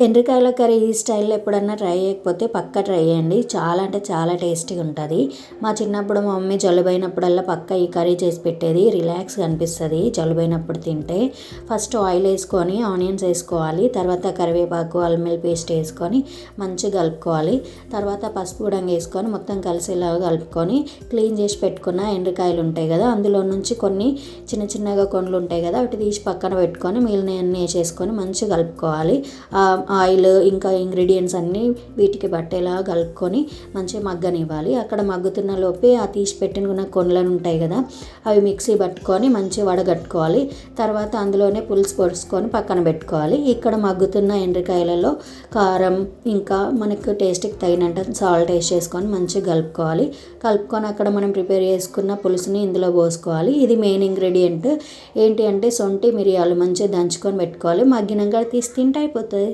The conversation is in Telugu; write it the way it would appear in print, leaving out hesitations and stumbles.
ఎండ్రికాయల కర్రీ ఈ స్టైల్లో ఎప్పుడన్నా ట్రై చేయకపోతే పక్కా ట్రై చేయండి. చాలా అంటే చాలా టేస్టీగా ఉంటుంది. మా చిన్నప్పుడు మా మమ్మీ జలుబైనప్పుడల్లా పక్కా ఈ కర్రీ చేసి పెట్టేది. రిలాక్స్గా అనిపిస్తుంది జలుబైనప్పుడు తింటే. ఫస్ట్ ఆయిల్ వేసుకొని ఆనియన్స్ వేసుకోవాలి. తర్వాత కరివేపాకు అల్లం వెల్లుల్లి పేస్ట్ వేసుకొని మంచిగా కలుపుకోవాలి. తర్వాత పసుపు కూడా వేసుకొని మొత్తం కలిసేలాగా కలుపుకొని క్లీన్ చేసి పెట్టుకున్న ఎండ్రికాయలు ఉంటాయి కదా, అందులో నుంచి కొన్ని చిన్న చిన్నగా కొండలు ఉంటాయి కదా, అవి తీసి పక్కన పెట్టుకొని మిగిలిన అన్నీ వేసేసుకొని మంచిగా కలుపుకోవాలి. ఆయిల్ ఇంకా ఇంగ్రీడియంట్స్ అన్నీ వీటికి పట్టేలా కలుపుకొని మంచిగా మగ్గనివ్వాలి. అక్కడ మగ్గుతున్న లోపే ఆ తీసి పెట్టుకున్న కొండలను ఉంటాయి కదా, అవి మిక్సీ పట్టుకొని మంచిగా వడగట్టుకోవాలి. తర్వాత అందులోనే పులుసు పోసుకొని పక్కన పెట్టుకోవాలి. ఇక్కడ మగ్గుతున్న ఎండ్రికాయలలో కారం ఇంకా మనకు టేస్ట్కి తగినంత సాల్ట్ వేసేసుకొని మంచిగా కలుపుకొని అక్కడ మనం ప్రిపేర్ చేసుకున్న పులుసుని ఇందులో పోసుకోవాలి. ఇది మెయిన్ ఇంగ్రీడియంట్ ఏంటి అంటే శొంఠి మిరియాలు మంచిగా దంచుకొని పెట్టుకోవాలి. మగ్గినాక తీసి తింటే అయిపోతుంది.